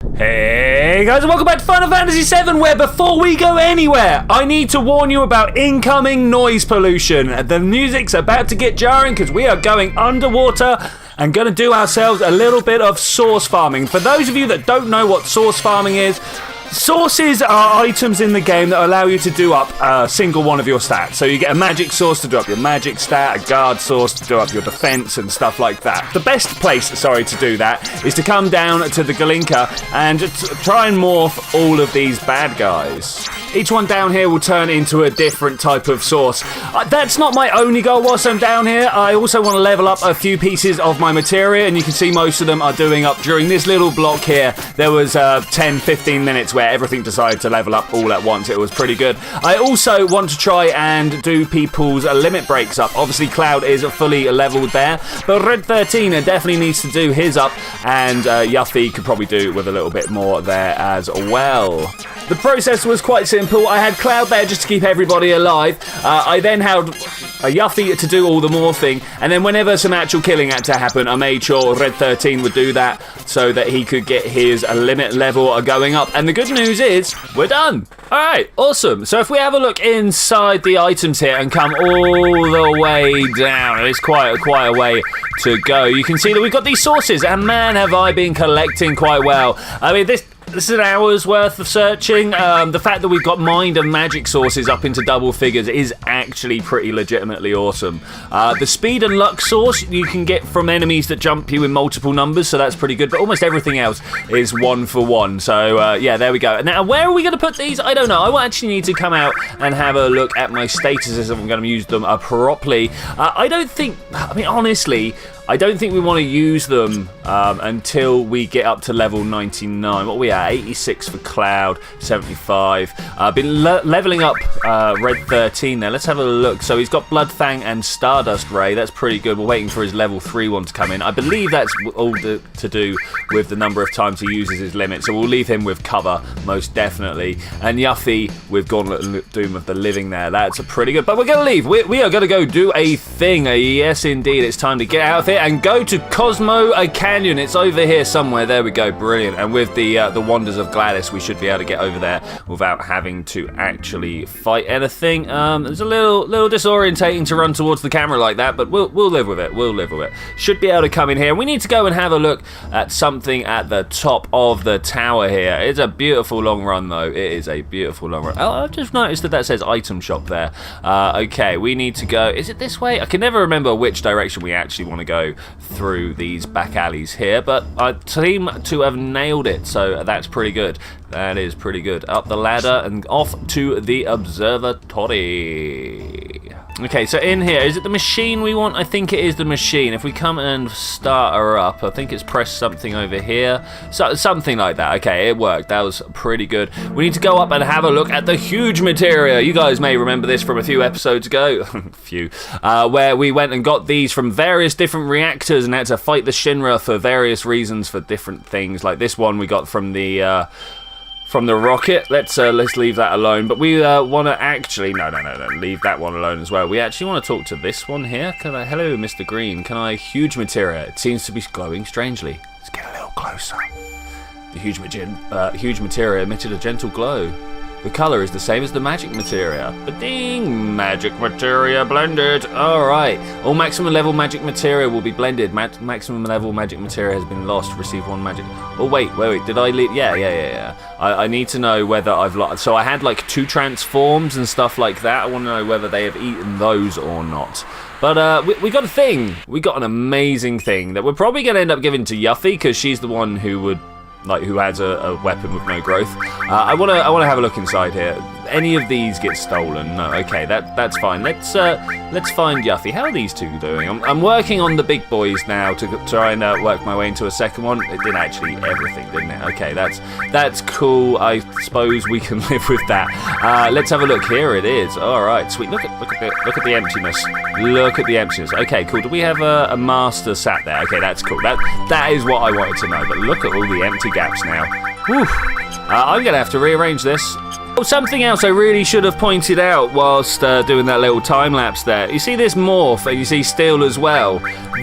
Hey guys, and welcome back to Final Fantasy VII, where before we go anywhere, I need to warn you about incoming noise pollution. The music's about to get jarring because we are going underwater and going to do ourselves a little bit of source farming. For those of you that don't know what source farming is, sources are items in the game that allow you to do up a single one of your stats. So you get a magic source to do up your magic stat, a guard source to do up your defense and stuff like that. The best place, to do that is to come down to the Galinka and try and morph all of these bad guys. Each one down here will turn into a different type of source. That's not my only goal whilst I'm down here. I also want to level up a few pieces of my materia, and you can see most of them are doing up during this little block here. There was 10-15 minutes where everything decided to level up all at once. It was pretty good. I also want to try and do people's limit breaks up. Obviously, Cloud is fully leveled there, but Red 13 definitely needs to do his up, and Yuffie could probably do with a little bit more there as well. The process was quite simple. I had Cloud there just to keep everybody alive. I then had a Yuffie to do all the morphing, and then whenever some actual killing had to happen, I made sure Red 13 would do that so that he could get his limit level going up. And the good news is, we're done. All right, awesome. So if we have a look inside the items here and come all the way down, it's quite a way to go. You can see that we've got these sources, and man, have I been collecting quite well. I mean, this is an hour's worth of searching. The fact that we've got mind and magic sources up into double figures is actually pretty legitimately awesome. The speed and luck source you can get from enemies that jump you in multiple numbers, so that's pretty good, but almost everything else is 1 for 1. So yeah, there we go. Now, where are we going to put these? I don't know. I will actually need to come out and have a look at my statuses if I'm going to use them properly. Honestly, I don't think we want to use them until we get up to level 99. What are we at? 86 for Cloud, 75. I've been leveling up Red 13 there. Let's have a look. So he's got Bloodfang and Stardust Ray. That's pretty good. We're waiting for his level 3 one to come in. I believe that's all to do with the number of times he uses his limit. So we'll leave him with cover, most definitely. And Yuffie with Gauntlet and Doom of the Living there. That's pretty good. But we're going to leave. We are going to go do a thing. Yes, indeed. It's time to get out of here and go to Cosmo Canyon. It's over here somewhere. There we go. Brilliant. And with the Wonders of Gladys, we should be able to get over there without having to actually fight anything. It's a little disorientating to run towards the camera like that, but we'll live with it. We'll live with it. Should be able to come in here. We need to go and have a look at something at the top of the tower here. It's a beautiful long run, though. It is a beautiful long run. Oh, I've just noticed that says item shop there. Okay, we need to go. Is it this way? I can never remember which direction we actually want to go through these back alleys here, but I seem to have nailed it, so that's pretty good. That is pretty good. Up the ladder and off to the observatory. Okay, so in here, is it the machine we want? I think it is the machine. If we come and start her up, I think it's press something over here. So something like that. Okay, it worked. That was pretty good. We need to go up and have a look at the huge materia. You guys may remember this from a few episodes ago. Where we went and got these from various different reactors and had to fight the Shinra for various reasons for different things. Like this one we got from the rocket. Let's leave that alone. But we want to actually... No, leave that one alone as well. We actually want to talk to this one here. Hello, Mr. Green. Can I... Huge materia. It seems to be glowing strangely. Let's get a little closer. The huge materia emitted a gentle glow. The colour is the same as the magic materia. Ba-ding! Magic materia blended. Alright. All maximum level magic materia will be blended. Maximum level magic materia has been lost. Receive 1 magic... Oh, wait. Did I leave... Yeah. I need to know whether I've lost... So I had like 2 transforms and stuff like that. I want to know whether they have eaten those or not. But we got a thing. We got an amazing thing that we're probably going to end up giving to Yuffie, because she's the one who has a weapon with no growth. I want to have a look inside here. Any of these get stolen? No. Okay, that's fine. Let's find Yuffie. How are these two doing? I'm working on the big boys now to try and work my way into a second one. It did actually everything, didn't it? Okay, that's cool. I suppose we can live with that. Let's have a look. Here it is. All right, sweet. Look at the emptiness. Look at the emptiness. Okay, cool. Do we have a master sat there? Okay, that's cool. That is what I wanted to know. But look at all the empty gaps now. Whew. I'm gonna have to rearrange this. Oh, something else I really should have pointed out whilst doing that little time lapse there. You see this morph and you see Steel as well.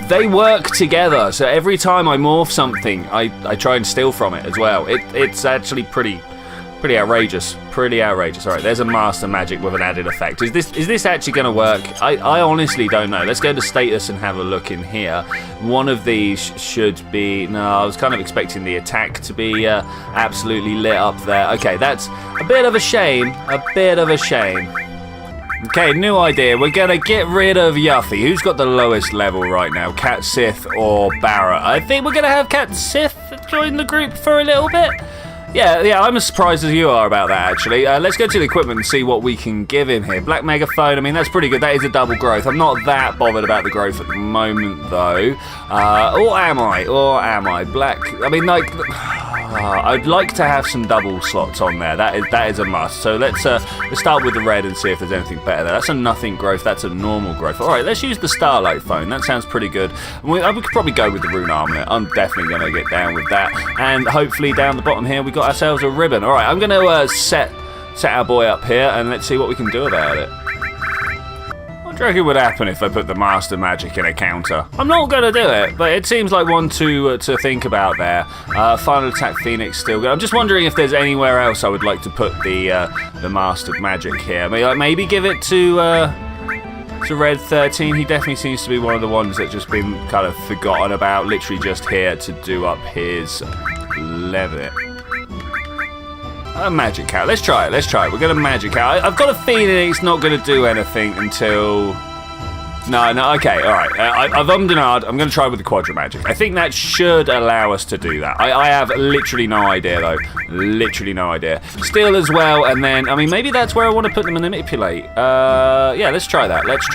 They work together, so every time I morph something, I try and steal from it as well. It's actually pretty outrageous. Pretty outrageous. All right, there's a master magic with an added effect. Is this actually going to work? I honestly don't know. Let's go to status and have a look in here. One of these should be... No, I was kind of expecting the attack to be absolutely lit up there. Okay, that's a bit of a shame. A bit of a shame. Okay, new idea. We're going to get rid of Yuffie. Who's got the lowest level right now? Cat Sith or Barra? I think we're going to have Cat Sith join the group for a little bit. Yeah, I'm as surprised as you are about that, actually. Let's go to the equipment and see what we can give him here. Black Megaphone, I mean, that's pretty good. That is a double growth. I'm not that bothered about the growth at the moment, though. Or am I? Black, I mean, like... I'd like to have some double slots on there. That is a must. So let's start with the red and see if there's anything better there. That's a nothing growth. That's a normal growth. All right, let's use the Starlight Phone. That sounds pretty good. We could probably go with the Rune Armlet. I'm definitely going to get down with that. And hopefully down the bottom here we got ourselves a ribbon. All right, I'm going to set our boy up here and let's see what we can do about it. What do you reckon would happen if I put the Master Magic in a counter? I'm not going to do it, but it seems like one to think about there. Final Attack Phoenix still good. I'm just wondering if there's anywhere else I would like to put the Master Magic here. Maybe give it to Red 13. He definitely seems to be one of the ones that's just been kind of forgotten about. Literally just here to do up his level. A magic cat. Let's try it. We're going to magic cat. I've got a feeling it's not going to do anything until... No, okay, all right. I've ummed and ahed. I'm going to try with the Quadra Magic. I think that should allow us to do that. I have literally no idea, though. Literally no idea. Steel as well, and then, I mean, maybe that's where I want to put them in Manipulate. Yeah, let's try that. Let's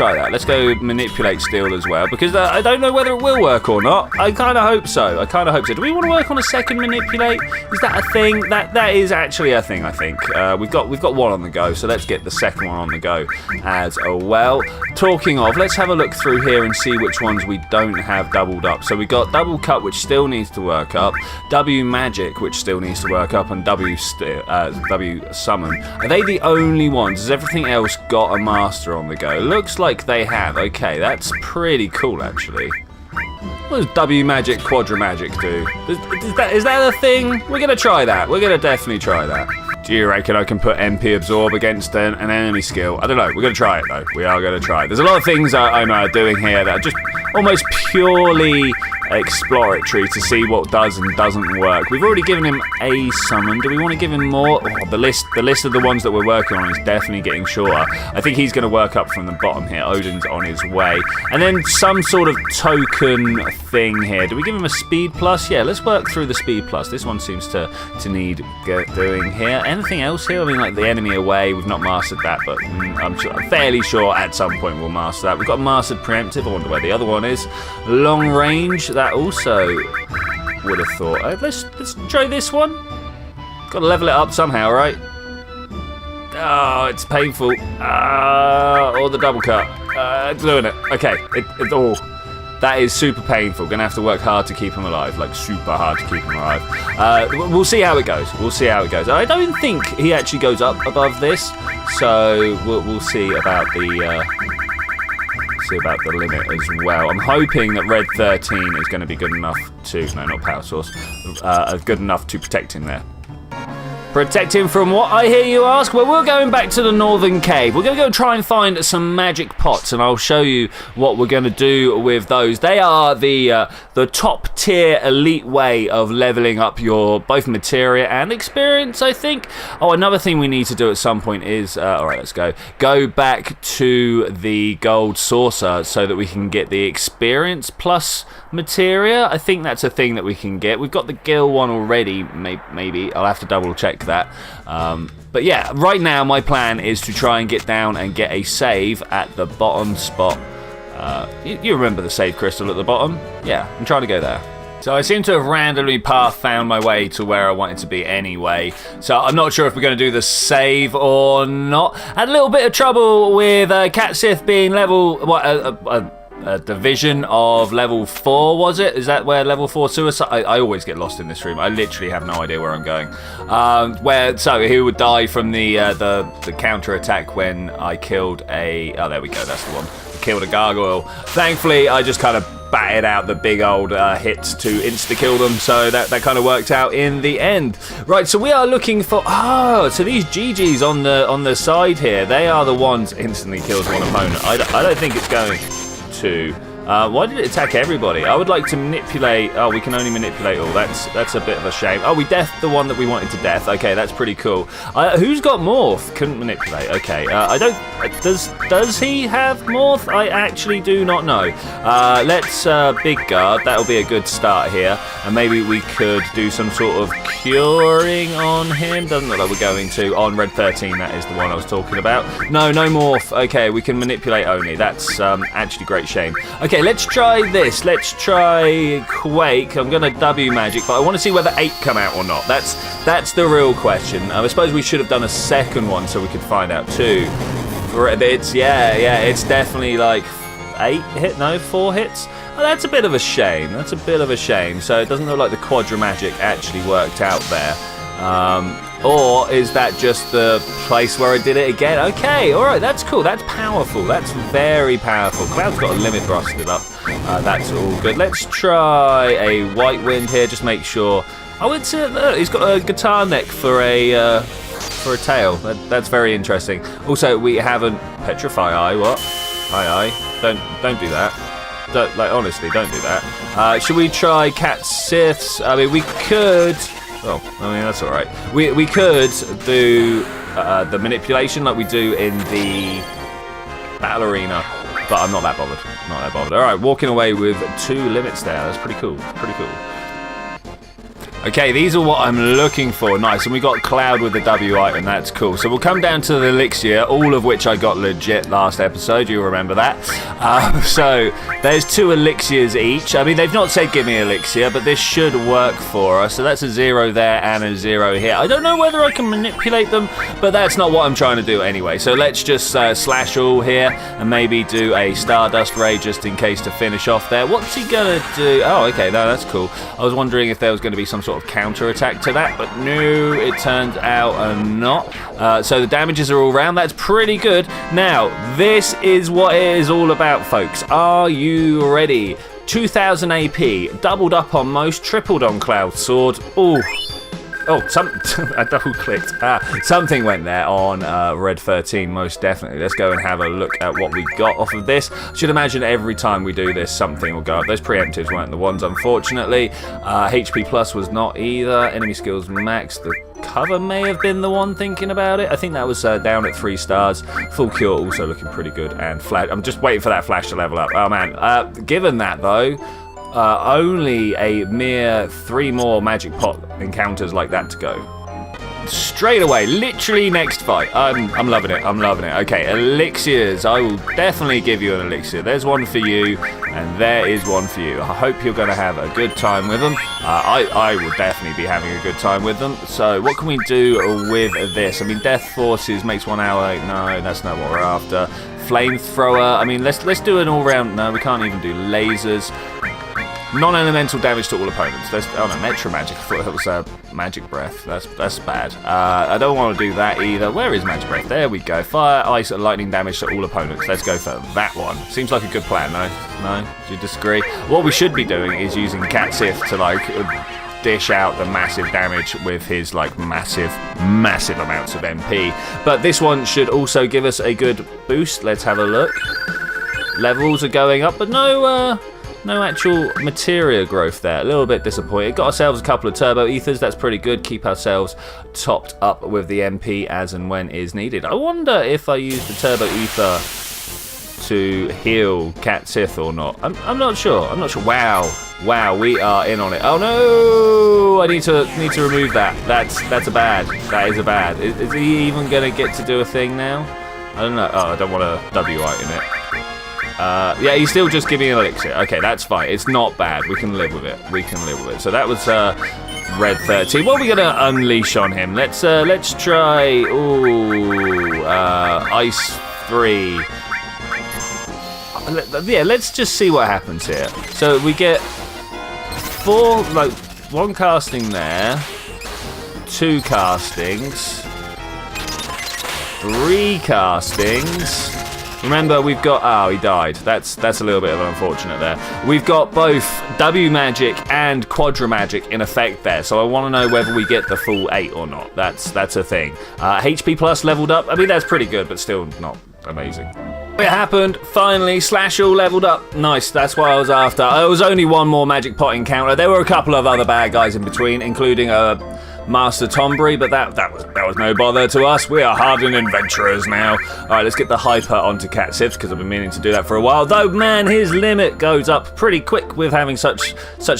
go Manipulate Steel as well, because I don't know whether it will work or not. I kind of hope so. Do we want to work on a second Manipulate? Is that a thing? That is actually a thing, I think. We've got one on the go, so let's get the second one on the go as well. Talking of, let's have a look through here and see which ones we don't have doubled up. So we got Double Cut, which still needs to work up, W Magic, which still needs to work up, and W Summon. Are they the only ones? Has everything else got a master on the go? Looks like they have. Okay, that's pretty cool, actually. What does W Magic, Quadra Magic do? Is that a thing? We're going to try that. We're going to definitely try that. Do you reckon I can put MP Absorb against an enemy skill? I don't know. We're going to try it, though. We are going to try it. There's a lot of things I'm doing here that are just almost purely exploratory to see what does and doesn't work. We've already given him a summon. Do we want to give him more? Oh, the list of the ones that we're working on is definitely getting shorter. I think he's going to work up from the bottom here. Odin's on his way. And then some sort of token thing here. Do we give him a speed plus? Yeah, let's work through the speed plus. This one seems to need doing here. Anything else here? I mean, like the enemy away. We've not mastered that, but I'm fairly sure at some point we'll master that. We've got mastered preemptive. I wonder where the other one is. Long range. That also would have thought. Let's try this one. Got to level it up somehow, right? Oh, it's painful. Or the double cut. Doing it. Okay. That is super painful. Gonna have to work hard to keep him alive. Like, super hard to keep him alive. We'll see how it goes. I don't think he actually goes up above this. So we'll see about the... limit as well. I'm hoping that Red 13 is going to be good enough to... No, not Power Source. Good enough to protect him there. Protect him from what, I hear you ask? Well, we're going back to the Northern Cave. We're going to go try and find some magic pots, and I'll show you what we're going to do with those. They are the top tier elite way of leveling up your both materia and experience, I think. Oh, another thing we need to do at some point is... Alright, let's go. Go back to the gold saucer so that we can get the experience plus materia. I think that's a thing that we can get. We've got the Gil one already, maybe. I'll have to double check that. But yeah, right now my plan is to try and get down and get a save at the bottom spot. You remember the save crystal at the bottom? Yeah, I'm trying to go there. So I seem to have randomly found my way to where I wanted to be anyway. So I'm not sure if we're going to do the save or not. Had a little bit of trouble with Cat Sith being level... division of level 4, was it? Is that where level 4 suicide? I always get lost in this room. I literally have no idea where I'm going. So he would die from the counter attack when I killed a. Oh, there we go. That's the one. I killed a gargoyle. Thankfully, I just kind of batted out the big old hits to insta-kill them, so that kind of worked out in the end. Right, so we are looking for... Oh, so these GGs on the side here, they are the ones instantly kills one opponent. I don't think it's going to... why did it attack everybody? I would like to manipulate... Oh, we can only manipulate all. That's a bit of a shame. Oh, we deathed the one that we wanted to death. Okay, that's pretty cool. Who's got Morph? Couldn't manipulate. Okay, I don't... Does he have Morph? I actually do not know. Let's Big Guard. That'll be a good start here. And maybe we could do some sort of curing on him. Doesn't look like we're going to. On Red 13, that is the one I was talking about. No Morph. Okay, we can manipulate only. That's actually a great shame. Okay, let's try this. Let's try Quake. I'm going to W magic, but I want to see whether 8 come out or not. That's the real question. I suppose we should have done a second one so we could find out too. It's it's definitely like 8 hit. No, 4 hits. Oh, that's a bit of a shame. That's a bit of a shame. So it doesn't look like the quadramagic actually worked out there. Or is that just the place where I did it again? Okay, alright, that's cool. That's powerful. That's very powerful. Cloud's got a limit busted up. That's all good. Let's try a White Wind here. Just make sure. Oh, he's got a guitar neck for a tail. That's very interesting. Also, we haven't... Petrify Eye, what? Aye. Don't do that. Honestly, don't do that. Should we try Cat Siths? I mean, we could... Oh, I mean, that's alright. We could do the manipulation like we do in the battle arena, but I'm not that bothered. Alright, walking away with 2 limits there. That's pretty cool. Okay, these are what I'm looking for. Nice, and we got Cloud with the W item. That's cool. So we'll come down to the elixir, all of which I got legit last episode. You remember that? So there's 2 elixirs each. I mean, they've not said give me elixir, but this should work for us. So that's a 0 there and a 0 here. I don't know whether I can manipulate them, but that's not what I'm trying to do anyway. So let's just slash all here and maybe do a Stardust Ray just in case to finish off there. What's he gonna do? Oh, okay, no, that's cool. I was wondering if there was going to be some sort of counter attack to that, but no, it turns out not. So the damages are all round. That's pretty good. Now, this is what it is all about, folks. Are you ready? 2000 AP, doubled up on most, tripled on Cloud Sword. I double clicked. Something went there on Red 13, most definitely. Let's go and have a look at what we got off of this. I should imagine every time we do this, something will go up. Those preemptives weren't the ones, unfortunately. HP Plus was not either. Enemy skills max. The cover may have been the one thinking about it. I think that was down at 3 stars. Full cure also looking pretty good. And flash. I'm just waiting for that flash to level up. Oh, man. Given that, though... only a mere 3 more magic pot encounters like that to go. Straight away, literally next fight. I'm loving it. Okay, elixirs. I will definitely give you an elixir. There's one for you, and there is one for you. I hope you're going to have a good time with them. I will definitely be having a good time with them. So what can we do with this? I mean, Death Forces makes 1 hour. No, that's not what we're after. Flamethrower. I mean, let's do an all-round. No, we can't even do lasers. Non-elemental damage to all opponents. Metro Magic. I thought it was Magic Breath. That's bad. I don't want to do that either. Where is Magic Breath? There we go. Fire, Ice, and Lightning damage to all opponents. Let's go for that one. Seems like a good plan, no? No? Do you disagree? What we should be doing is using Cat Sith to, dish out the massive damage with his, massive amounts of MP. But this one should also give us a good boost. Let's have a look. Levels are going up, but no actual materia growth there. A little bit disappointed. Got ourselves a couple of turbo ethers. That's pretty good. Keep ourselves topped up with the MP as and when is needed. I wonder if I use the turbo ether to heal Cat Sith or not. I'm not sure. Wow, we are in on it. Oh no! I need to remove that. That's a bad. That is a bad. Is he even gonna get to do a thing now? I don't know. Oh, I don't want to W item it. Yeah, he's still just giving an elixir. Okay, that's fine. It's not bad. We can live with it. So that was Red 13. What are we gonna unleash on him? Let's try. Ice 3. Yeah, let's just see what happens here. So we get 4, like 1 casting there, 2 castings, 3 castings. Remember, we've got... Oh, he died. That's a little bit of an unfortunate there. We've got both W magic and quadra magic in effect there, so I want to know whether we get the full 8 or not. That's a thing. HP plus leveled up. I mean, that's pretty good, but still not amazing. It happened. Finally, Slash all leveled up. Nice, that's what I was after. It was only 1 more magic pot encounter. There were a couple of other bad guys in between, including Master Tombury, but that was no bother to us. We are hardened adventurers now. All right, let's get the hyper onto Cat Sith, because I've been meaning to do that for a while. Though, man, his limit goes up pretty quick with having such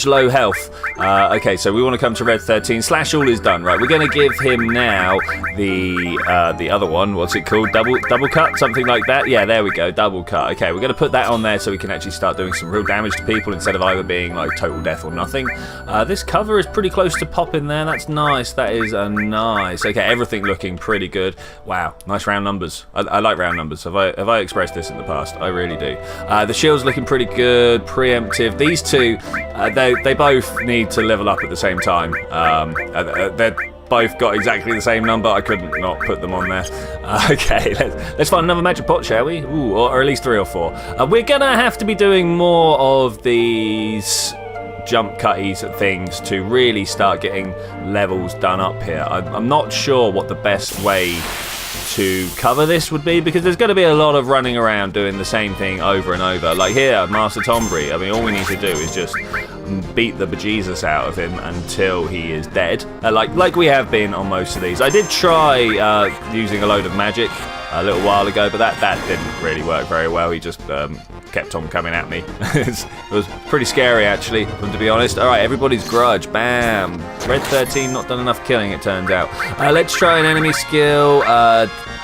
low health. Okay, so we want to come to Red 13. Slash all is done, right? We're going to give him now the other one. What's it called? Double cut, something like that. Yeah, there we go. Double cut. Okay, we're going to put that on there so we can actually start doing some real damage to people instead of either being like total death or nothing. This cover is pretty close to popping there. That's nice. That is nice. Okay, everything looking pretty good. Wow, nice round numbers. I like round numbers. Have I expressed this in the past? I really do. The shield's looking pretty good. Preemptive. These two, they both need to level up at the same time. They're both got exactly the same number. I couldn't not put them on there. Okay, let's find another magic pot, shall we? Ooh, or at least 3 or 4. We're gonna have to be doing more of these jump cutties at things to really start getting levels done up here. I'm not sure what the best way to cover this would be, because there's going to be a lot of running around doing the same thing over and over. Like here, Master Tombury, I mean, all we need to do is just beat the bejesus out of him until he is dead, like we have been on most of these. I did try using a load of magic a little while ago, but that didn't really work very well. He just kept on coming at me. It was pretty scary, actually, to be honest. All right, everybody's grudge. Bam. Red 13 not done enough killing, it turns out. Let's try an enemy skill.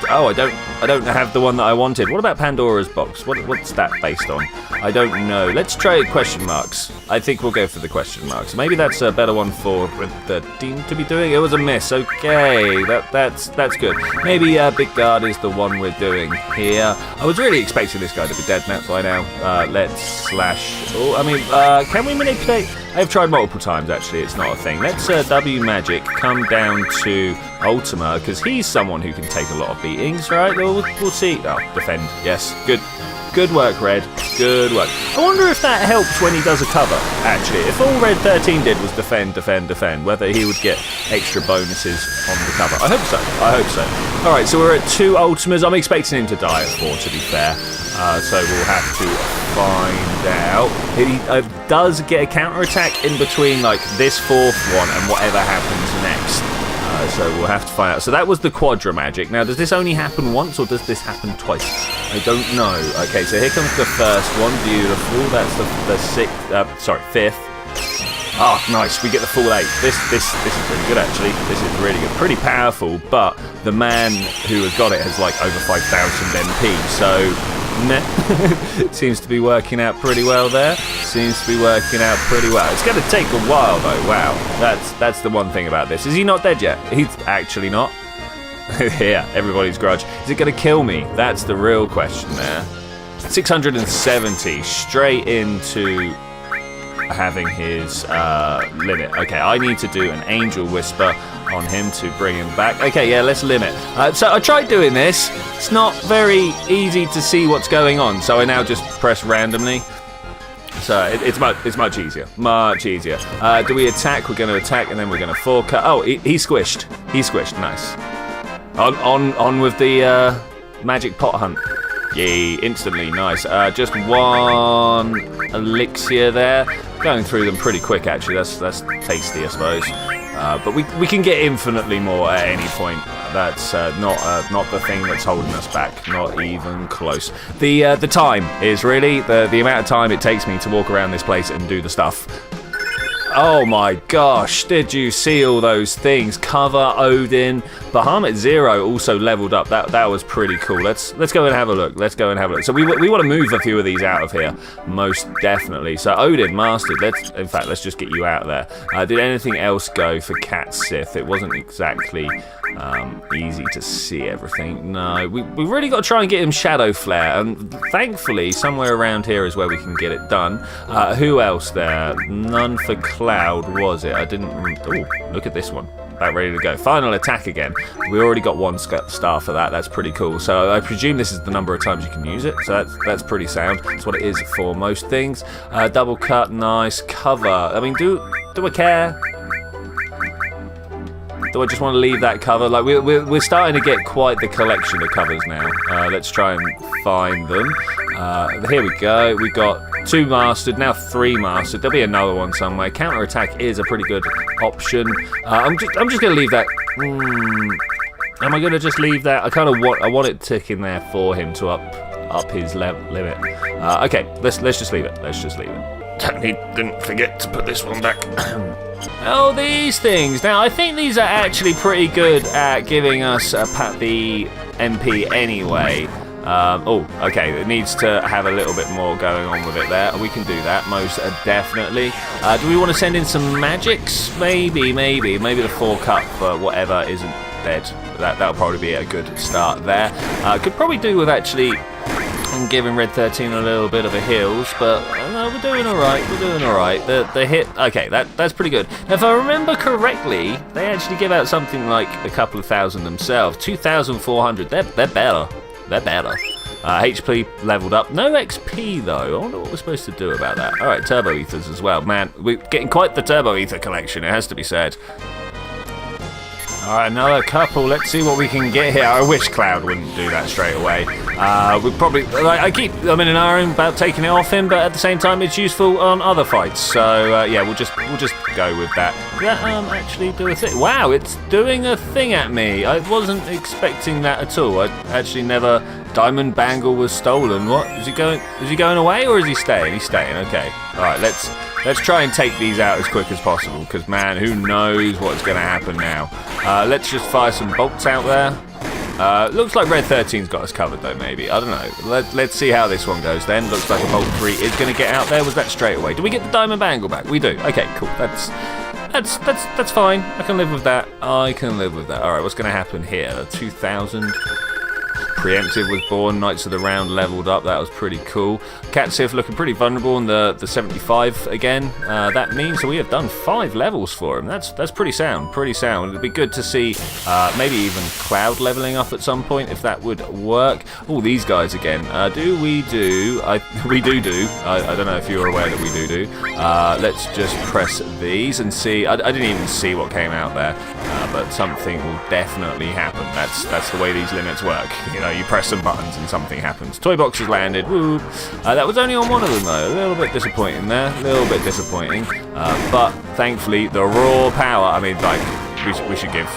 Oh, I don't have the one that I wanted. What about Pandora's box? What's that based on? I don't know. Let's try question marks. I think we'll go for the question marks. Maybe that's a better one for Red 13 to be doing. It was a miss. Okay, that's good. Maybe Big Guard is the one we're doing here. I was really expecting this guy to be dead by now. Let's slash. Oh, I mean, can we manipulate? I've tried multiple times, actually. It's not a thing. Let's W magic come down to Ultima, because he's someone who can take a lot of beatings, right? We'll see. Oh, defend. Yes, good. Good work, Red. Good work. I wonder if that helps when he does a cover, actually. If all Red 13 did was defend, whether he would get extra bonuses on the cover. I hope so. All right, so we're at 2 Ultimas. I'm expecting him to die at 4, to be fair. So we'll have to find out. He does get a counterattack in between, like, this 4th one and whatever happens next. So we'll have to find out. So that was the quadra magic. Now, does this only happen once, or does this happen twice? I don't know. Okay, so here comes the first one. Beautiful. That's the 5th. Oh, nice. We get the full 8. This is pretty good, actually. This is really good. Pretty powerful, but the man who has got it has, like, over 5,000 MP, so... It seems to be working out pretty well there. Seems to be working out pretty well. It's going to take a while, though. Wow. That's the one thing about this. Is he not dead yet? He's actually not. Yeah, everybody's grudge. Is it going to kill me? That's the real question there. 670 straight into having his limit. Okay, I need to do an Angel Whisper on him to bring him back. Okay, yeah, let's limit. So I tried doing this. It's not very easy to see what's going on, so I now just press randomly. So it's much easier. Much easier. Do we attack? We're going to attack, and then we're going to 4-cut. Oh, he's squished. He's squished. Nice. On with the magic pot hunt. Yay, instantly. Nice. Just 1 elixir there. Going through them pretty quick, actually. That's tasty, I suppose. But we can get infinitely more at any point. That's not the thing that's holding us back. Not even close. The time is really the amount of time it takes me to walk around this place and do the stuff. Oh my gosh, did you see all those things? Cover, Odin, Bahamut Zero also leveled up. That was pretty cool. Let's go and have a look. Let's go and have a look. So we want to move a few of these out of here, most definitely. So Odin mastered. In fact, let's just get you out of there. Did anything else go for Cat Sith? It wasn't exactly easy to see everything. No, we really got to try and get him Shadow Flare, and thankfully somewhere around here is where we can get it done. Who else there? None for Cloud, was it? I didn't... Oh, look at this one. About ready to go. Final attack again. We already got 1 star for that. That's pretty cool. So I presume this is the number of times you can use it. So that's pretty sound. That's what it is for most things. Double cut, nice. Cover. I mean, do I care? Do I just want to leave that cover? Like we're starting to get quite the collection of covers now. Let's try and find them. Here we go. We've got 2 mastered, now 3 mastered. There'll be another one somewhere. Counter attack is a pretty good option. I'm just going to leave that. Am I going to just leave that? I want it ticking there for him to up his limit. Okay, let's just leave it. Let's just leave it. Didn't forget to put this one back. Oh, these things. Now, I think these are actually pretty good at giving us the MP anyway. Okay, it needs to have a little bit more going on with it there. We can do that, most definitely. Do we want to send in some magics? Maybe the 4 cut for whatever isn't dead. That'll probably be a good start there. Could probably do with actually giving Red 13 a little bit of a heals, but no, we're doing alright. The hit, okay, that's pretty good. Now, if I remember correctly, they actually give out something like a couple of thousand themselves. 2,400, they're better. They're better. HP leveled up. No XP, though. I wonder what we're supposed to do about that. Alright, Turbo Ethers as well. Man, we're getting quite the Turbo Ether collection, it has to be said. Alright, another couple. Let's see what we can get here. I wish Cloud wouldn't do that straight away. We probably... I'm in an iron about taking it off him, but at the same time, it's useful on other fights. So, yeah, we'll just go with that. That actually do a thing. Wow, it's doing a thing at me. I wasn't expecting that at all. I actually never... Diamond Bangle was stolen. What? Is he going away or is he staying? He's staying. Okay. Alright, let's try and take these out as quick as possible, because, man, who knows what's going to happen now. Let's just fire some bolts out there. Looks like Red 13's got us covered, though, maybe. I don't know. Let's see how this one goes, then. Looks like a Bolt 3 is going to get out there. Was that straight away? Do we get the Diamond Bangle back? We do. Okay, cool. That's fine. I can live with that. Alright, what's going to happen here? 2,000... Preemptive was born, Knights of the Round leveled up, that was pretty cool. Cat Sith looking pretty vulnerable in the 75 again. That means that we have done 5 levels for him. That's pretty sound, It'd be good to see maybe even Cloud leveling up at some point, if that would work. Oh, these guys again. We do. I don't know if you're aware that we do. Let's just press these and see. I didn't even see what came out there, but something will definitely happen. That's the way these limits work. You know, you press some buttons and something happens. Toy box has landed. Woo! That was only on one of them though. A little bit disappointing there. But thankfully the raw power. I mean, like we should give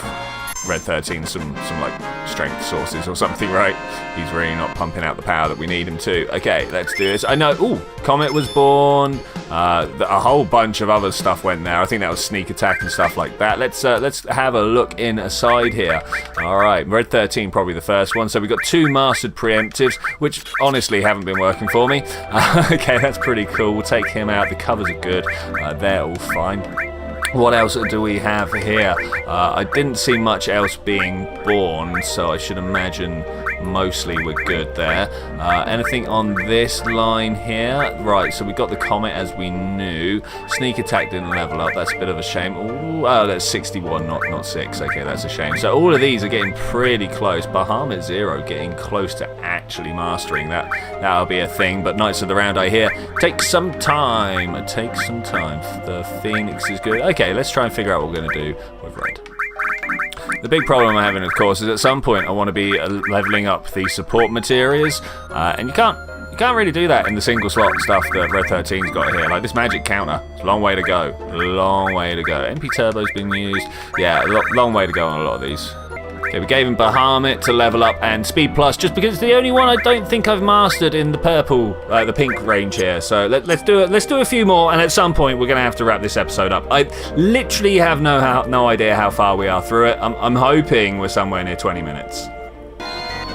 Red 13 some like strength sources or something, right? He's really not pumping out the power that we need him to. Okay, let's do this. I know. Ooh, Comet was born. A whole bunch of other stuff went there. I think that was sneak attack and stuff like that. Let's have a look in aside here. All right, Red 13 probably the first one. So we've got 2 mastered preemptives, which honestly haven't been working for me. Okay, that's pretty cool. We'll take him out. The covers are good. They're all fine. What else do we have here? I didn't see much else being born, so I should imagine mostly we're good there. Anything on this line here? Right, so we got the Comet as we knew. Sneak attack didn't level up. That's a bit of a shame. Ooh, that's 61, not 6. Okay, that's a shame. So all of these are getting pretty close. Bahamut Zero getting close to actually mastering that. That'll be a thing. But Knights of the Round, I hear, take some time. The Phoenix is good. Okay, let's try and figure out what we're going to do with Red. The big problem I'm having, of course, is at some point I want to be leveling up the support materials, and you can't really do that in the single slot stuff that Red 13's got here. Like this magic counter, it's a long way to go. MP Turbo's been used. Yeah, long way to go on a lot of these. Okay, we gave him Bahamut to level up and Speed Plus, just because it's the only one I don't think I've mastered in the the pink range here. So let's do it. Let's do a few more, and at some point we're gonna have to wrap this episode up. I literally have no idea how far we are through it. I'm hoping we're somewhere near 20 minutes.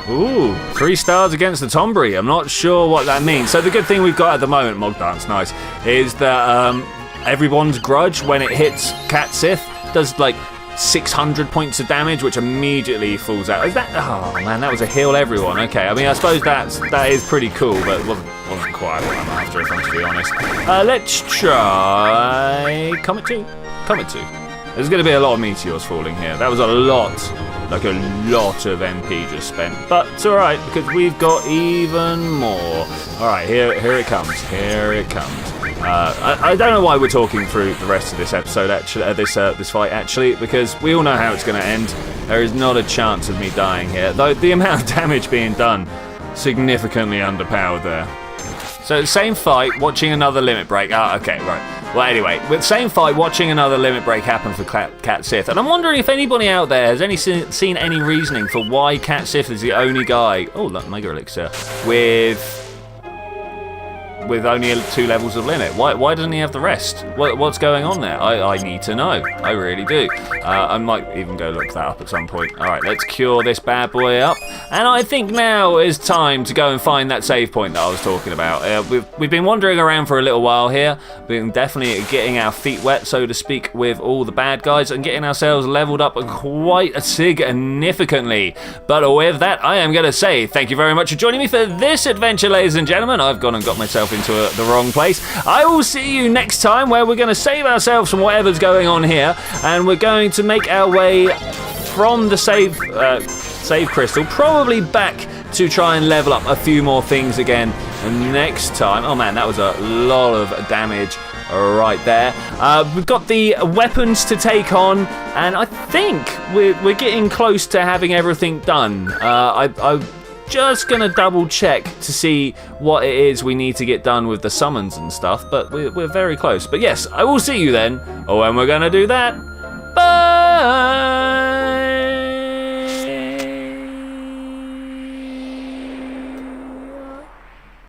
Ooh, 3 stars against the Tombury. I'm not sure what that means. So the good thing we've got at the moment, Mog Dance, nice, is that everyone's grudge when it hits Cat Sith does like 600 points of damage, which immediately falls out. Is that? Oh man, that was a heal everyone. Okay, I mean I suppose that is pretty cool, but it wasn't quite what I'm after, if I'm to be honest. Let's try Comet 2. Comet 2. There's going to be a lot of meteors falling here. That was a lot of MP just spent, but it's all right because we've got even more. All right, here it comes. Here it comes. I don't know why we're talking through the rest of this episode, actually, this fight, actually, because we all know how it's going to end. There is not a chance of me dying here, though the amount of damage being done, significantly underpowered there. So, same fight, watching another limit break. Ah, okay, right. Well, anyway, with same fight, watching another limit break happen for Cat Sith. And I'm wondering if anybody out there has seen any reasoning for why Cat Sith is the only guy... Oh, look, Mega Elixir. With only 2 levels of limit. Why doesn't he have the rest? What's going on there? I need to know. I really do. I might even go look that up at some point. Alright, let's cure this bad boy up. And I think now is time to go and find that save point that I was talking about. We've been wandering around for a little while here. We've been definitely getting our feet wet, so to speak, with all the bad guys and getting ourselves leveled up quite significantly. But with that, I am going to say thank you very much for joining me for this adventure, ladies and gentlemen. I've gone and got myself into the wrong place. I will see you next time, where we're going to save ourselves from whatever's going on here, and we're going to make our way from the save crystal, probably back to try and level up a few more things again next time. Oh man, that was a lot of damage right there. We've got the weapons to take on, and I think we're getting close to having everything done. I just gonna double check to see what it is we need to get done with the summons and stuff, but we're very close. But yes, I will see you then when we're gonna do that. Bye.